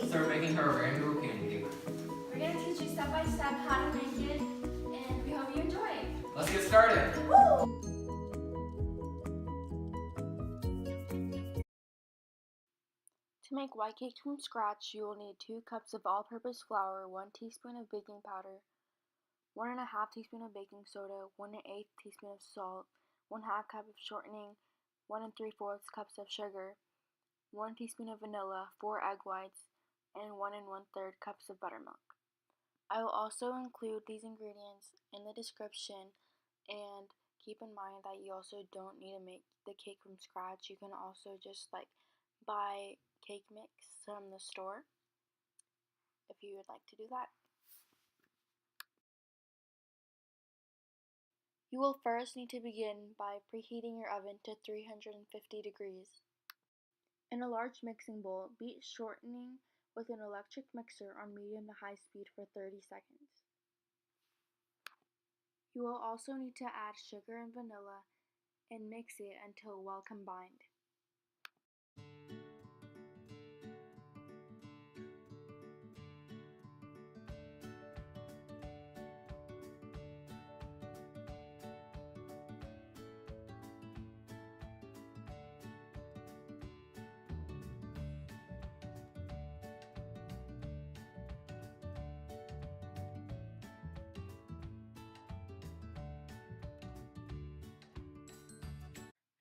So we're making her a rainbow pancake. We're going to teach you step by step how to make it, and we hope you enjoy it. Let's get started. Woo! To make white cakes from scratch, you will need 2 cups of all-purpose flour, 1 teaspoon of baking powder, 1 1/2 teaspoon of baking soda, 1 1/8 teaspoon of salt, 1/2 cup of shortening, 1 3/4 cups of sugar, 1 teaspoon of vanilla, 4 egg whites, and 1 1/3 cups of buttermilk. I will also include these ingredients in the description, and keep in mind that you also don't need to make the cake from scratch. You can also just buy cake mix from the store if you would like to do that. You will first need to begin by preheating your oven to 350 degrees. In a large mixing bowl, beat shortening with an electric mixer on medium to high speed for 30 seconds. You will also need to add sugar and vanilla and mix it until well combined.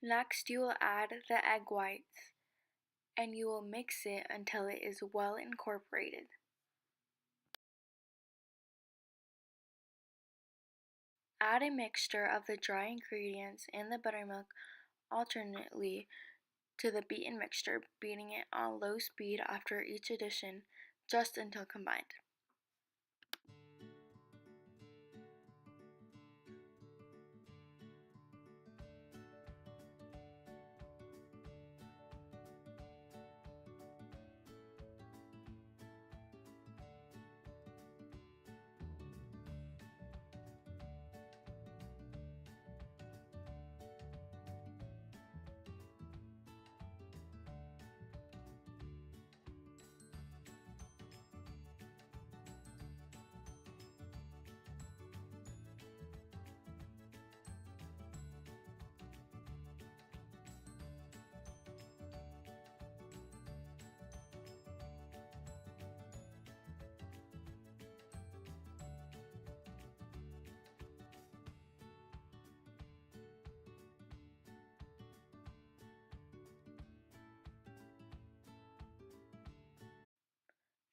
Next, you will add the egg whites, and you will mix it until it is well incorporated. Add a mixture of the dry ingredients and the buttermilk alternately to the beaten mixture, beating it on low speed after each addition, just until combined.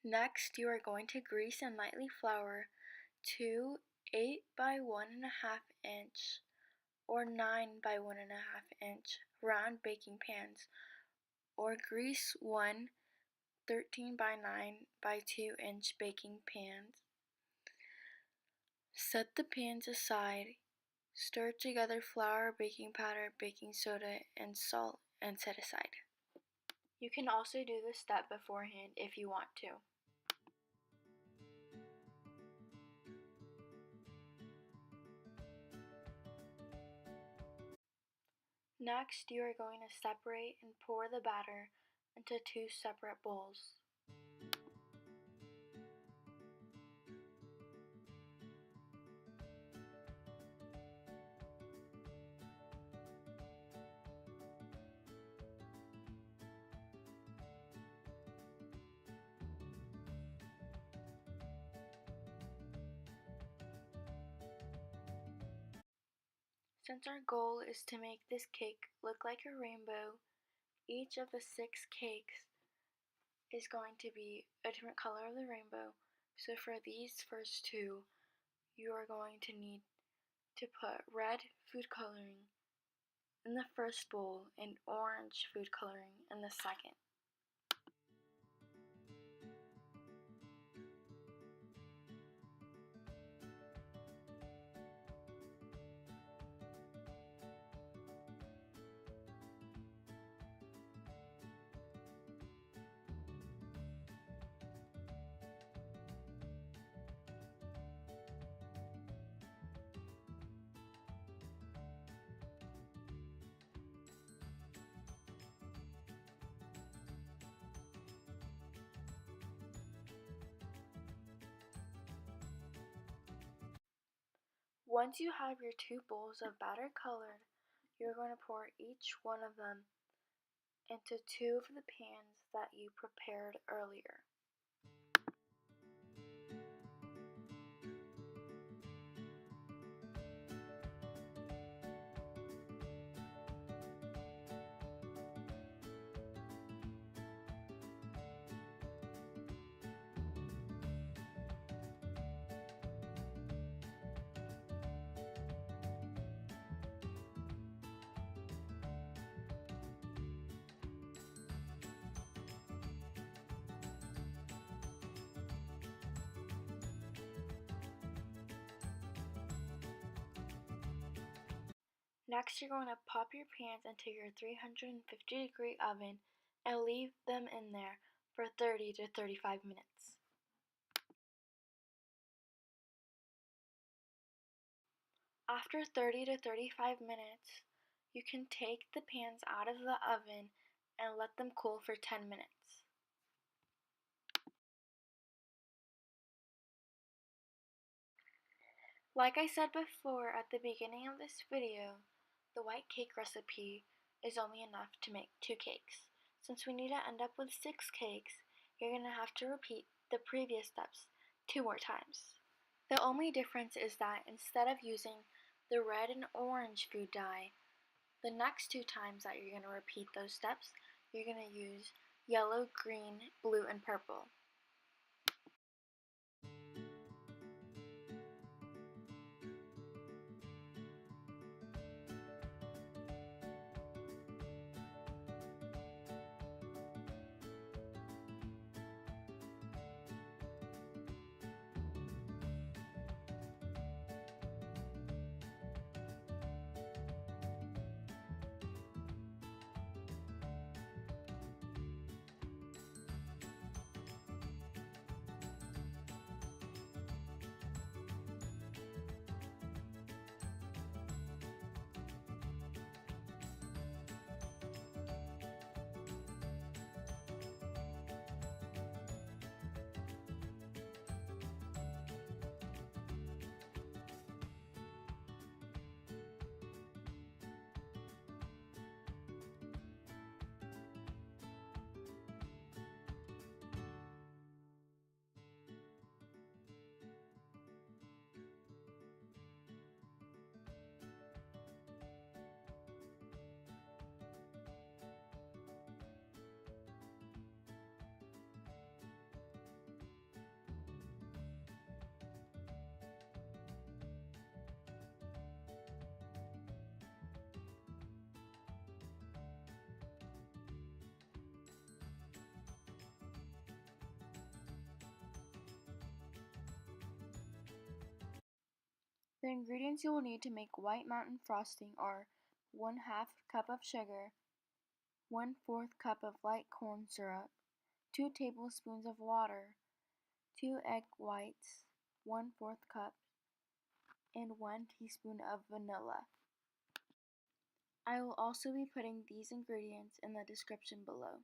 Next, you are going to grease and lightly flour 2 8 by 1.5 inch or 9 by 1.5 inch round baking pans, or grease 1 13 by 9 by 2 inch baking pans. Set the pans aside, stir together flour, baking powder, baking soda, and salt, and set aside. You can also do this step beforehand if you want to. Next, you are going to separate and pour the batter into 2 separate bowls. Since our goal is to make this cake look like a rainbow, each of the 6 cakes is going to be a different color of the rainbow. So for these first 2, you are going to need to put red food coloring in the first bowl and orange food coloring in the second. Once you have your 2 bowls of batter colored, you're going to pour each one of them into 2 of the pans that you prepared earlier. Next, you're going to pop your pans into your 350-degree oven and leave them in there for 30 to 35 minutes. After 30 to 35 minutes, you can take the pans out of the oven and let them cool for 10 minutes. Like I said before at the beginning of this video, the white cake recipe is only enough to make 2 cakes. Since we need to end up with 6 cakes, you're going to have to repeat the previous steps 2 more times. The only difference is that instead of using the red and orange food dye, the next 2 times that you're going to repeat those steps, you're going to use yellow, green, blue, and purple. The ingredients you will need to make White Mountain frosting are 1/2 cup of sugar, 1/4 cup of light corn syrup, 2 tablespoons of water, 2 egg whites, 1/4 cup, and 1 teaspoon of vanilla. I will also be putting these ingredients in the description below.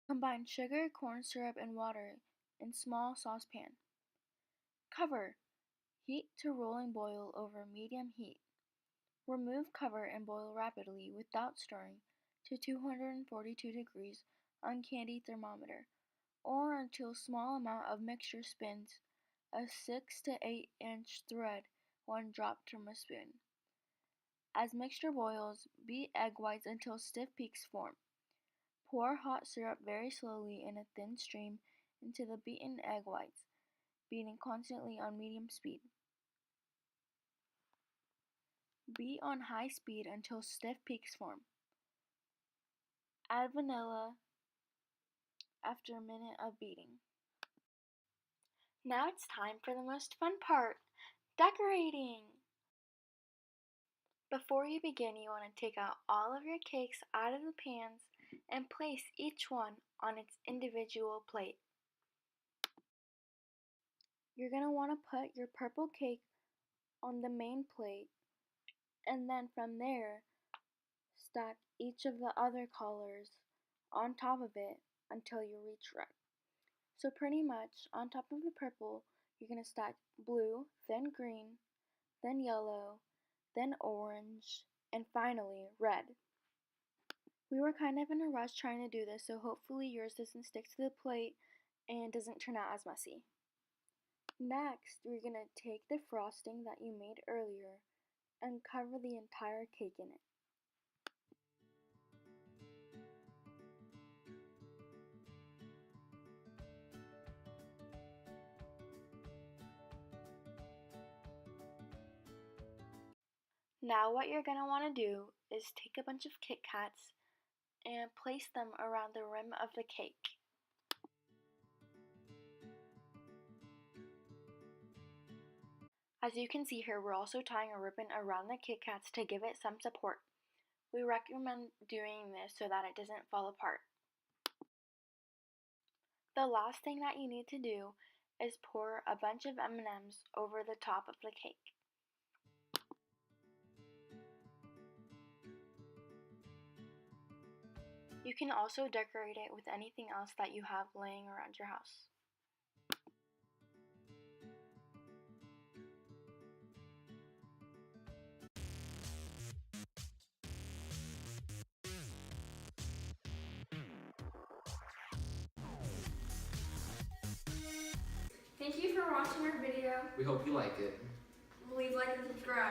Combine sugar, corn syrup, and water in small saucepan. Cover. Heat to rolling boil over medium heat. Remove cover and boil rapidly without stirring to 242 degrees on candy thermometer, or until small amount of mixture spins a 6 to 8 inch thread when dropped from a spoon. As mixture boils, beat egg whites until stiff peaks form. Pour hot syrup very slowly in a thin stream into the beaten egg whites, beating constantly on medium speed. Beat on high speed until stiff peaks form. Add vanilla after a minute of beating. Now it's time for the most fun part, decorating! Before you begin, you want to take out all of your cakes out of the pans and place each one on its individual plate. You're going to want to put your purple cake on the main plate, and then from there, stack each of the other colors on top of it until you reach red. So pretty much, on top of the purple, you're going to stack blue, then green, then yellow, then orange, and finally red. We were kind of in a rush trying to do this, so hopefully yours doesn't stick to the plate and doesn't turn out as messy. Next, we're going to take the frosting that you made earlier and cover the entire cake in it. Now what you're going to want to do is take a bunch of Kit Kats and place them around the rim of the cake. As you can see here, we're also tying a ribbon around the Kit Kats to give it some support. We recommend doing this so that it doesn't fall apart. The last thing that you need to do is pour a bunch of M&ms over the top of the cake. You can also decorate it with anything else that you have laying around your house. Thank you for watching our video. We hope you like it. Please like and subscribe.